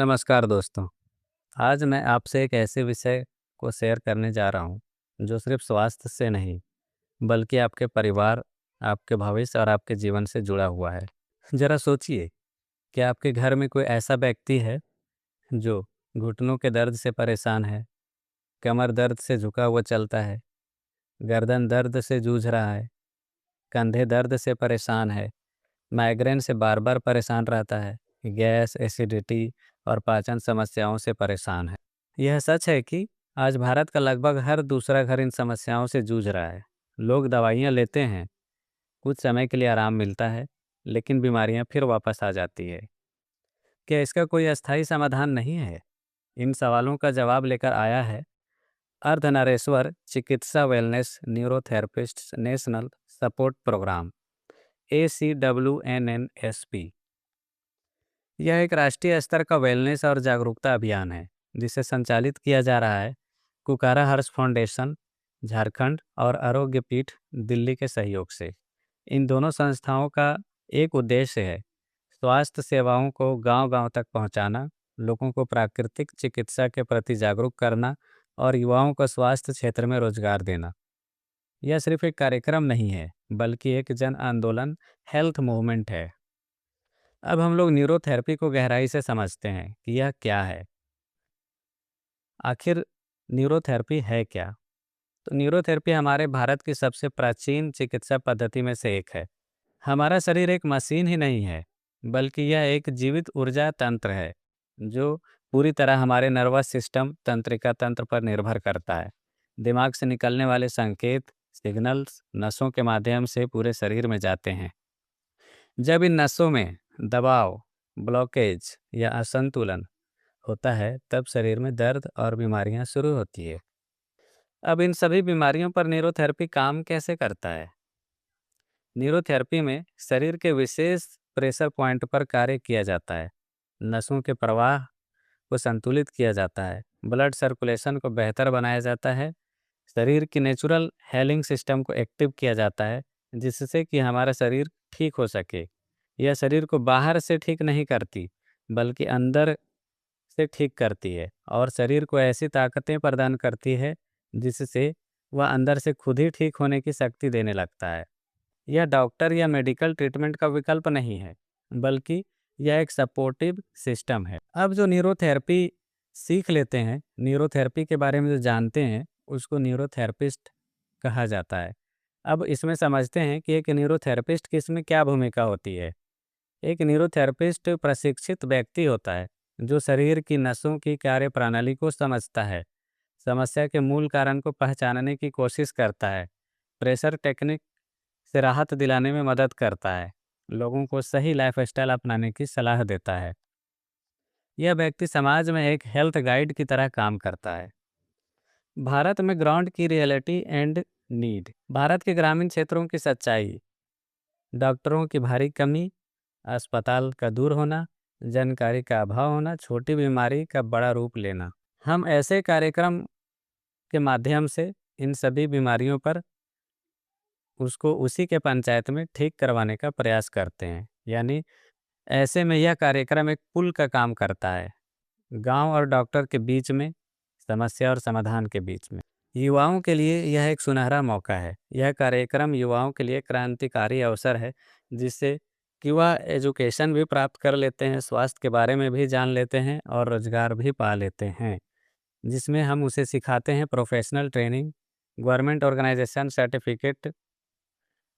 नमस्कार दोस्तों। आज मैं आपसे एक ऐसे विषय को शेयर करने जा रहा हूँ जो सिर्फ स्वास्थ्य से नहीं बल्कि आपके परिवार, आपके भविष्य और आपके जीवन से जुड़ा हुआ है। ज़रा सोचिए कि आपके घर में कोई ऐसा व्यक्ति है जो घुटनों के दर्द से परेशान है, कमर दर्द से झुका हुआ चलता है, गर्दन दर्द से जूझ रहा है, कंधे दर्द से परेशान है, माइग्रेन से बार-बार परेशान रहता है, गैस, एसिडिटी और पाचन समस्याओं से परेशान है। यह सच है कि आज भारत का लगभग हर दूसरा घर इन समस्याओं से जूझ रहा है। लोग दवाइयाँ लेते हैं, कुछ समय के लिए आराम मिलता है, लेकिन बीमारियाँ फिर वापस आ जाती है। क्या इसका कोई अस्थायी समाधान नहीं है? इन सवालों का जवाब लेकर आया है Ardhanareshwar Chikitsa wellness neurotherapist national support programme ACWNNSP। यह एक राष्ट्रीय स्तर का वेलनेस और जागरूकता अभियान है जिसे संचालित किया जा रहा है कुकारा हर्ष फाउंडेशन झारखंड और आरोग्य पीठ दिल्ली के सहयोग से। इन दोनों संस्थाओं का एक उद्देश्य है स्वास्थ्य सेवाओं को गांव-गांव तक पहुंचाना, लोगों को प्राकृतिक चिकित्सा के प्रति जागरूक करना और युवाओं को स्वास्थ्य क्षेत्र में रोजगार देना। यह सिर्फ एक कार्यक्रम नहीं है बल्कि एक जन आंदोलन हेल्थ मूवमेंट है। अब हम लोग न्यूरोथेरेपी को गहराई से समझते हैं कि यह क्या है। आखिर न्यूरोथेरेपी है क्या? तो न्यूरोथेरेपी हमारे भारत की सबसे प्राचीन चिकित्सा पद्धति में से एक है। हमारा शरीर एक मशीन ही नहीं है, बल्कि यह एक जीवित ऊर्जा तंत्र है जो पूरी तरह हमारे नर्वस सिस्टम तंत्रिका तंत्र पर निर्भर करता है। दिमाग से निकलने वाले संकेत सिग्नल्स नसों के माध्यम से पूरे शरीर में जाते हैं। जब इन नसों में दबाव, ब्लॉकेज या असंतुलन होता है तब शरीर में दर्द और बीमारियां शुरू होती है। अब इन सभी बीमारियों पर न्यूरोथेरेपी काम कैसे करता है? न्यूरोथेरेपी में शरीर के विशेष प्रेशर पॉइंट पर कार्य किया जाता है। नसों के प्रवाह को संतुलित किया जाता है, ब्लड सर्कुलेशन को बेहतर बनाया जाता है, शरीर की नेचुरल हीलिंग सिस्टम को एक्टिव किया जाता है जिससे कि हमारा शरीर ठीक हो सके। यह शरीर को बाहर से ठीक नहीं करती बल्कि अंदर से ठीक करती है और शरीर को ऐसी ताकतें प्रदान करती है जिससे वह अंदर से खुद ही ठीक होने की शक्ति देने लगता है। यह डॉक्टर या मेडिकल ट्रीटमेंट का विकल्प नहीं है बल्कि यह एक सपोर्टिव सिस्टम है। अब जो न्यूरोथेरेपी सीख लेते हैं, न्यूरोथेरेपी के बारे में जो जानते हैं उसको न्यूरोथेरेपिस्ट कहा जाता है। अब इसमें समझते हैं कि एक न्यूरोथेरेपिस्ट की इसमें क्या भूमिका होती है। एक न्यूरोथेरेपिस्ट प्रशिक्षित व्यक्ति होता है जो शरीर की नसों की कार्य प्रणाली को समझता है, समस्या के मूल कारण को पहचानने की कोशिश करता है, प्रेशर टेक्निक से राहत दिलाने में मदद करता है, लोगों को सही लाइफस्टाइल अपनाने की सलाह देता है। यह व्यक्ति समाज में एक हेल्थ गाइड की तरह काम करता है। भारत में ग्राउंड की रियलिटी एंड नीड। भारत के ग्रामीण क्षेत्रों की सच्चाई, डॉक्टरों की भारी कमी, अस्पताल का दूर होना, जानकारी का अभाव होना, छोटी बीमारी का बड़ा रूप लेना। हम ऐसे कार्यक्रम के माध्यम से इन सभी बीमारियों पर उसको उसी के पंचायत में ठीक करवाने का प्रयास करते हैं। यानी ऐसे में यह कार्यक्रम एक पुल का काम करता है, गांव और डॉक्टर के बीच में, समस्या और समाधान के बीच में। युवाओं के लिए यह एक सुनहरा मौका है। यह कार्यक्रम युवाओं के लिए क्रांतिकारी अवसर है जिससे कि वह एजुकेशन भी प्राप्त कर लेते हैं, स्वास्थ्य के बारे में भी जान लेते हैं और रोजगार भी पा लेते हैं, जिसमें हम उसे सिखाते हैं professional training, government organisation certificate,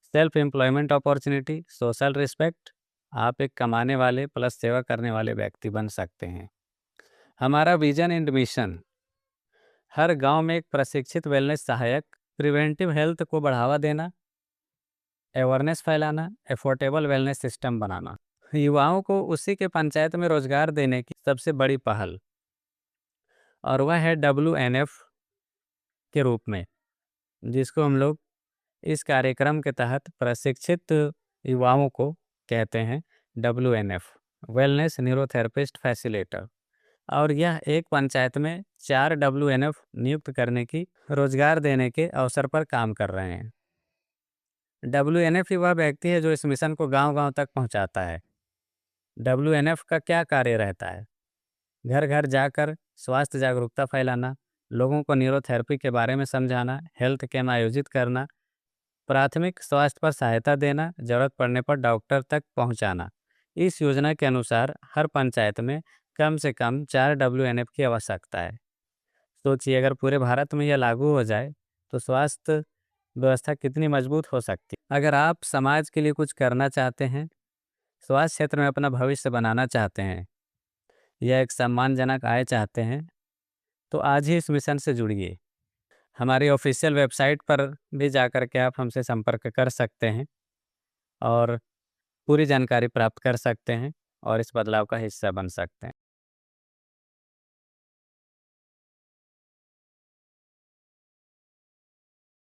self employment opportunity, social respect. आप एक कमाने वाले प्लस सेवा करने वाले व्यक्ति बन सकते हैं। हमारा विजन एंड मिशन, हर गांव में एक प्रशिक्षित वेलनेस सहायक, प्रिवेंटिव हेल्थ को बढ़ावा देना, अवेयरनेस फैलाना, एफोर्डेबल वेलनेस सिस्टम बनाना, युवाओं को उसी के पंचायत में रोजगार देने की सबसे बड़ी पहल, और वह है WNF के रूप में, जिसको हम लोग इस कार्यक्रम के तहत प्रशिक्षित युवाओं को कहते हैं WNF, वेलनेस न्यूरोथेरेपिस्ट फैसिलेटर। और यह एक पंचायत में 4 WNF नियुक्त करने की, रोजगार देने के अवसर पर काम कर रहे हैं। WNF ही वह व्यक्ति है जो इस मिशन को गांव-गांव तक पहुंचाता है। WNF का क्या कार्य रहता है? घर घर जाकर स्वास्थ्य जागरूकता फैलाना, लोगों को न्यूरोथेरेपी के बारे में समझाना, हेल्थ कैंप आयोजित करना, प्राथमिक स्वास्थ्य पर सहायता देना, जरूरत पड़ने पर डॉक्टर तक पहुंचाना। इस योजना के अनुसार हर पंचायत में कम से कम 4 WNF की आवश्यकता है। सोचिए अगर पूरे भारत में यह लागू हो जाए तो स्वास्थ्य व्यवस्था कितनी मजबूत हो सकती है। अगर आप समाज के लिए कुछ करना चाहते हैं, स्वास्थ्य क्षेत्र में अपना भविष्य बनाना चाहते हैं या एक सम्मानजनक आय चाहते हैं, तो आज ही इस मिशन से जुड़िए। हमारी ऑफिशियल वेबसाइट पर भी जाकर के आप हमसे संपर्क कर सकते हैं और पूरी जानकारी प्राप्त कर सकते हैं और इस बदलाव का हिस्सा बन सकते हैं।